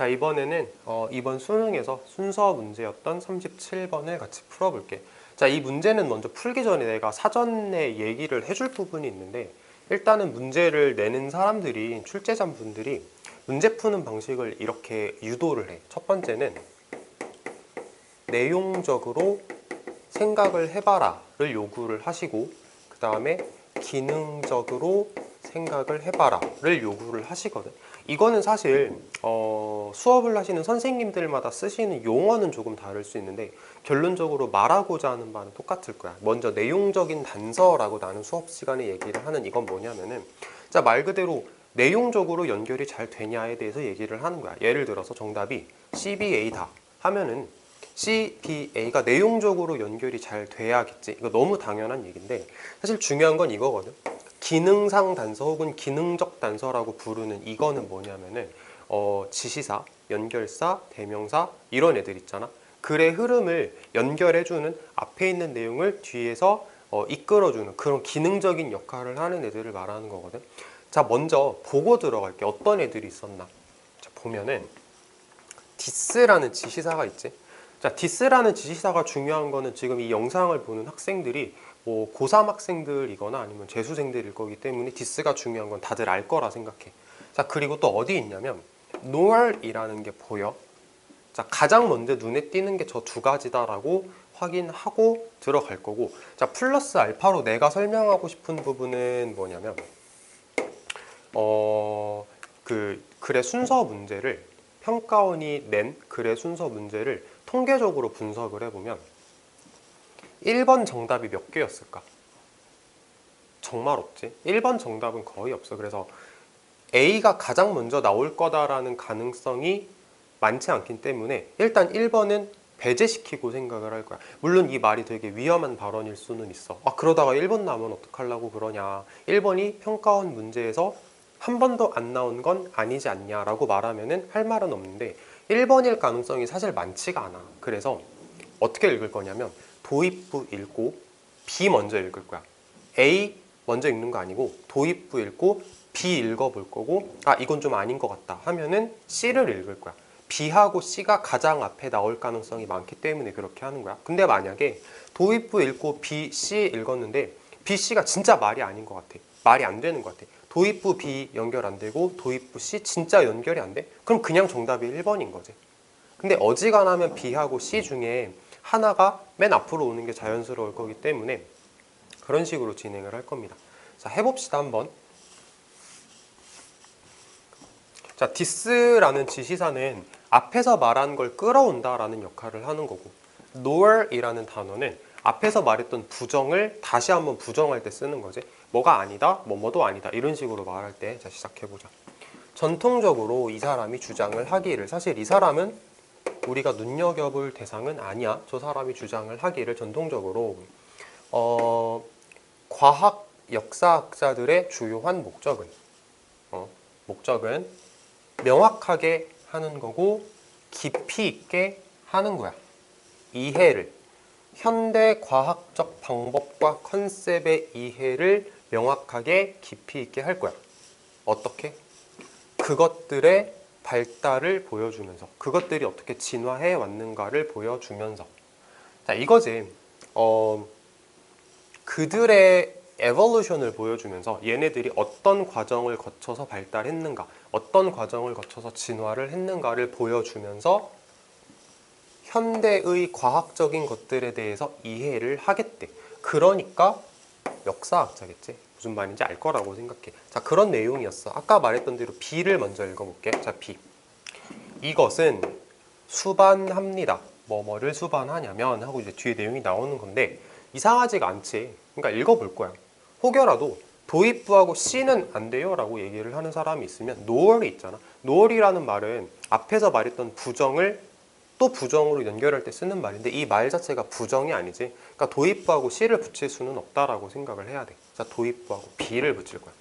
자, 이번에는 이번 수능에서 순서 문제였던 37번을 같이 풀어볼게. 자, 이 문제는 먼저 풀기 전에 내가 사전에 얘기를 해줄 부분이 있는데, 일단은 문제를 내는 사람들이, 출제자분들이 문제 푸는 방식을 이렇게 유도를 해. 첫 번째는 내용적으로 생각을 해봐라를 요구를 하시고, 그 다음에 기능적으로 생각을 해봐라를 요구를 하시거든. 이거는 사실 수업을 하시는 선생님들마다 쓰시는 용어는 조금 다를 수 있는데, 결론적으로 말하고자 하는 바는 똑같을 거야. 먼저 내용적인 단서라고 나는 수업 시간에 얘기를 하는 이건 뭐냐면은, 자, 말 그대로 내용적으로 연결이 잘 되냐에 대해서 얘기를 하는 거야. 예를 들어서 정답이 CBA다 하면은 CBA가 내용적으로 연결이 잘 돼야겠지. 이거 너무 당연한 얘기인데, 사실 중요한 건 이거거든. 기능상 단서 혹은 기능적 단서라고 부르는 이거는 뭐냐면은 지시사, 연결사, 대명사 이런 애들 있잖아. 글의 흐름을 연결해주는, 앞에 있는 내용을 뒤에서 이끌어주는 그런 기능적인 역할을 하는 애들을 말하는 거거든. 자, 먼저 보고 들어갈게. 어떤 애들이 있었나. 자, 보면은 this라는 지시사가 있지. 자, this라는 지시사가 중요한 거는 지금 이 영상을 보는 학생들이 뭐 고3 학생들이거나 아니면 재수생들일 거기 때문에 this가 중요한 건 다들 알 거라 생각해. 자, 그리고 또 어디 있냐면 nor이라는 게 보여. 자, 가장 먼저 눈에 띄는 게 저 두 가지다라고 확인하고 들어갈 거고, 자, 플러스 알파로 내가 설명하고 싶은 부분은 뭐냐면 그 글의 순서 문제를, 평가원이 낸 글의 순서 문제를 통계적으로 분석을 해보면 1번 정답이 몇 개였을까? 정말 없지. 1번 정답은 거의 없어. 그래서 A가 가장 먼저 나올 거다라는 가능성이 많지 않기 때문에 일단 1번은 배제시키고 생각을 할 거야. 물론 이 말이 되게 위험한 발언일 수는 있어. 아, 그러다가 1번 나오면 어떡하려고 그러냐. 1번이 평가원 문제에서 한 번도 안 나온 건 아니지 않냐라고 말하면은 할 말은 없는데, 1번일 가능성이 사실 많지가 않아. 그래서 어떻게 읽을 거냐면 도입부 읽고 B 먼저 읽을 거야. A 먼저 읽는 거 아니고 도입부 읽고 B 읽어볼 거고, 아, 이건 좀 아닌 것 같다 하면은 C를 읽을 거야. B하고 C가 가장 앞에 나올 가능성이 많기 때문에 그렇게 하는 거야. 근데 만약에 도입부 읽고 B, C 읽었는데 B, C가 진짜 말이 아닌 것 같아. 말이 안 되는 것 같아. 도입부 B 연결 안 되고 도입부 C 진짜 연결이 안 돼? 그럼 그냥 정답이 1번인 거지. 근데 어지간하면 B하고 C 중에 하나가 맨 앞으로 오는 게 자연스러울 거기 때문에 그런 식으로 진행을 할 겁니다. 자, 해봅시다 한번. 자, this라는 지시사는 앞에서 말한 걸 끌어온다라는 역할을 하는 거고, nor이라는 단어는 앞에서 말했던 부정을 다시 한번 부정할 때 쓰는 거지. 뭐가 아니다, 뭐뭐도 아니다 이런 식으로 말할 때. 자, 시작해보자. 전통적으로 이 사람이 주장을 하기를, 사실 이 사람은 우리가 눈여겨볼 대상은 아니야. 저 사람이 주장을 하기를 전통적으로 과학 역사학자들의 주요한 목적은 명확하게 하는 거고 깊이 있게 하는 거야. 이해를, 현대 과학적 방법과 컨셉의 이해를 명확하게 깊이 있게 할 거야. 어떻게? 그것들의 발달을 보여주면서, 그것들이 어떻게 진화해 왔는가를 보여주면서. 자, 이거지. 그들의 에볼루션을 보여주면서 얘네들이 어떤 과정을 거쳐서 발달했는가, 어떤 과정을 거쳐서 진화를 했는가를 보여주면서 현대의 과학적인 것들에 대해서 이해를 하겠대. 그러니까 역사학자겠지. 무슨 말인지 알 거라고 생각해. 자, 그런 내용이었어. 아까 말했던 대로 B를 먼저 읽어볼게. 자, B. 이것은 수반합니다. 뭐뭐를 수반하냐면 하고 이제 뒤에 내용이 나오는 건데 이상하지가 않지. 그러니까 읽어볼 거야. 혹여라도 도입부하고 C는 안 돼요 라고 얘기를 하는 사람이 있으면 nor이 있잖아. nor이라는 말은 앞에서 말했던 부정을 또 부정으로 연결할 때 쓰는 말인데 이 말 자체가 부정이 아니지. 그러니까 도입부하고 C를 붙일 수는 없다라고 생각을 해야 돼. 자, 도입부하고 B를 붙일 거야.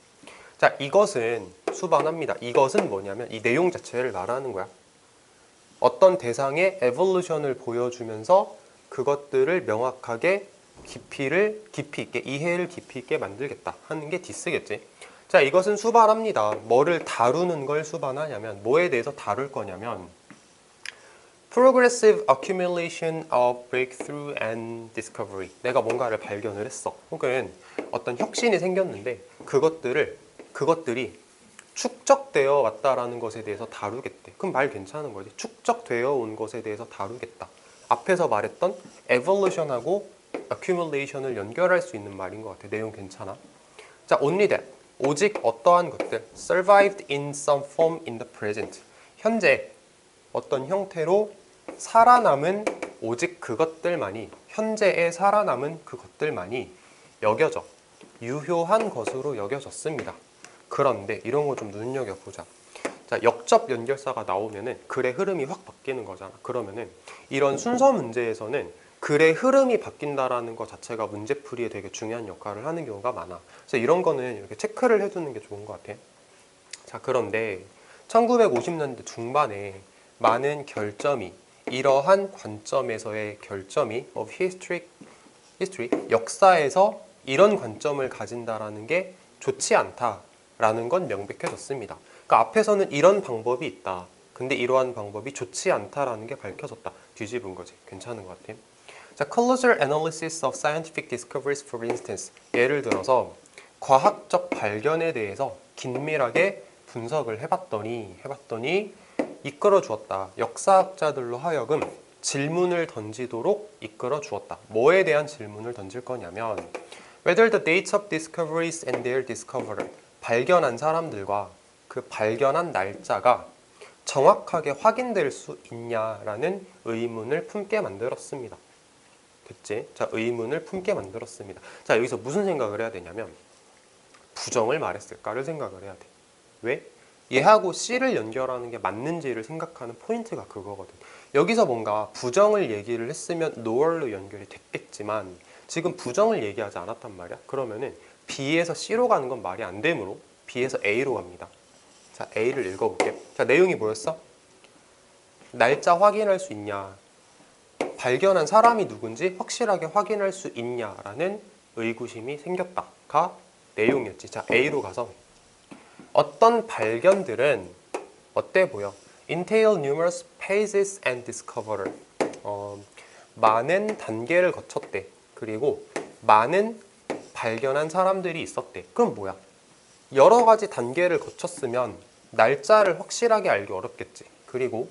자, 이것은 수반합니다. 이것은 뭐냐면 이 내용 자체를 말하는 거야. 어떤 대상의 에볼루션을 보여주면서 그것들을 명확하게 깊이 있게, 이해를 깊이 있게 만들겠다 하는 게 this겠지. 자, 이것은 수반합니다. 뭐를 다루는 걸 수반하냐면 뭐에 대해서 다룰 거냐면 Progressive accumulation of breakthrough and discovery. 내가 뭔가를 발견을 했어. 혹은 어떤 혁신이 생겼는데 그것들이 축적되어 왔다라는 것에 대해서 다루겠대. 그럼 말 괜찮은 거지. 축적되어 온 것에 대해서 다루겠다. 앞에서 말했던 evolution하고 accumulation을 연결할 수 있는 말인 것 같아. 내용 괜찮아. 자, only that. 오직 어떠한 것들 survived in some form in the present. 현재 어떤 형태로 살아남은 오직 그것들만이 현재에 살아남은 그것들만이 여겨져 유효한 것으로 여겨졌습니다. 그런데 이런 거 좀 눈여겨보자. 자, 역접 연결사가 나오면은 글의 흐름이 확 바뀌는 거잖아. 그러면은 이런 순서 문제에서는 글의 흐름이 바뀐다라는 것 자체가 문제풀이에 되게 중요한 역할을 하는 경우가 많아. 그래서 이런 거는 이렇게 체크를 해두는 게 좋은 것 같아. 자, 그런데 1950년대 중반에 많은 결점이 이러한 관점에서의 결점이 of history 역사에서 이런 관점을 가진다라는 게 좋지 않다라는 건 명백해졌습니다. 그러니까 앞에서는 이런 방법이 있다. 근데 이러한 방법이 좋지 않다라는 게 밝혀졌다. 뒤집은 거지. 괜찮은 것 같아. 자, closer analysis of scientific discoveries, for instance. 예를 들어서 과학적 발견에 대해서 긴밀하게 분석을 해봤더니 이끌어 주었다. 역사학자들로 하여금 질문을 던지도록 이끌어 주었다. 뭐에 대한 질문을 던질 거냐면 whether the dates of discoveries and their discoverer, 발견한 사람들과 그 발견한 날짜가 정확하게 확인될 수 있냐라는 의문을 품게 만들었습니다. 됐지? 자, 의문을 품게 만들었습니다. 자, 여기서 무슨 생각을 해야 되냐면 부정을 말했을까를 생각을 해야 돼. 왜? 얘하고 C를 연결하는 게 맞는지를 생각하는 포인트가 그거거든. 여기서 뭔가 부정을 얘기를 했으면 noor로 연결이 됐겠지만 지금 부정을 얘기하지 않았단 말이야. 그러면은 B에서 C로 가는 건 말이 안 되므로 B에서 A로 갑니다. 자, A를 읽어볼게. 자, 내용이 뭐였어? 날짜 확인할 수 있냐? 발견한 사람이 누군지 확실하게 확인할 수 있냐라는 의구심이 생겼다가 내용이었지. 자, A로 가서 어떤 발견들은 어때 보여? Entail numerous phases and discoverer. 많은 단계를 거쳤대. 그리고 많은 발견한 사람들이 있었대. 그럼 뭐야? 여러 가지 단계를 거쳤으면 날짜를 확실하게 알기 어렵겠지. 그리고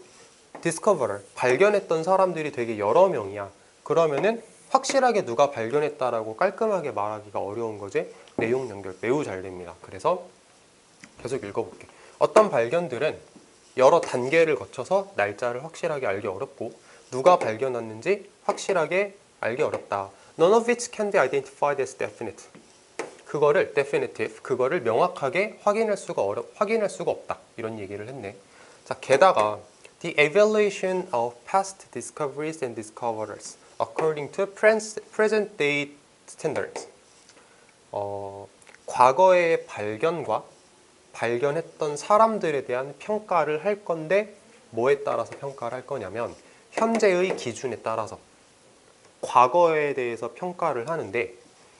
discoverer, 발견했던 사람들이 되게 여러 명이야. 그러면은 확실하게 누가 발견했다라고 깔끔하게 말하기가 어려운 거지. 내용 연결 매우 잘 됩니다. 그래서 계속 읽어볼게. 어떤 발견들은 여러 단계를 거쳐서 날짜를 확실하게 알기 어렵고 누가 발견했는지 확실하게 알기 어렵다. None of which can be identified as definite. 그거를 definitive, 그거를 명확하게 확인할 수가 없다. 이런 얘기를 했네. 자, 게다가 the evaluation of past discoveries and discoverers according to present day standards. 과거의 발견과 발견했던 사람들에 대한 평가를 할 건데 뭐에 따라서 평가를 할 거냐면 현재의 기준에 따라서 과거에 대해서 평가를 하는데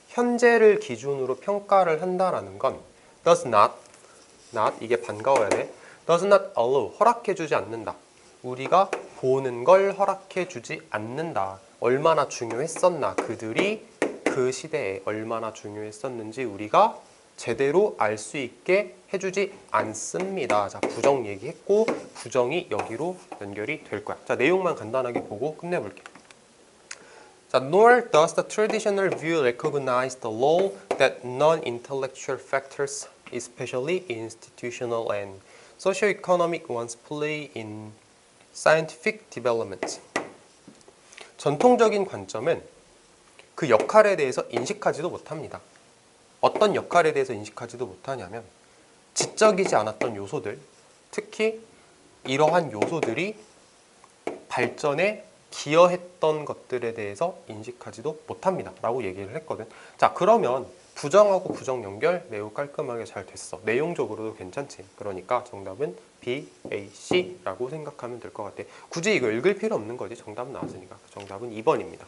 현재를 기준으로 평가를 한다라는 건 does not 이게 반가워야 돼. does not allow, 허락해주지 않는다. 우리가 보는 걸 허락해주지 않는다. 얼마나 중요했었나, 그들이 그 시대에 얼마나 중요했었는지 우리가 제대로 알 수 있게 해주지 않습니다. 자, 부정 얘기했고 부정이 여기로 연결이 될 거야. 자, 내용만 간단하게 보고 끝내볼게. 자, nor does the traditional view recognize the role that non-intellectual factors, especially institutional and socio-economic ones, play in scientific development. 전통적인 관점은 그 역할에 대해서 인식하지도 못합니다. 어떤 역할에 대해서 인식하지도 못하냐면 지적이지 않았던 요소들, 특히 이러한 요소들이 발전에 기여했던 것들에 대해서 인식하지도 못합니다 라고 얘기를 했거든. 자, 그러면 부정하고 부정 연결 매우 깔끔하게 잘 됐어. 내용적으로도 괜찮지. 그러니까 정답은 B, A, C 라고 생각하면 될 것 같아. 굳이 이거 읽을 필요 없는 거지. 정답 나왔으니까. 정답은 2번입니다.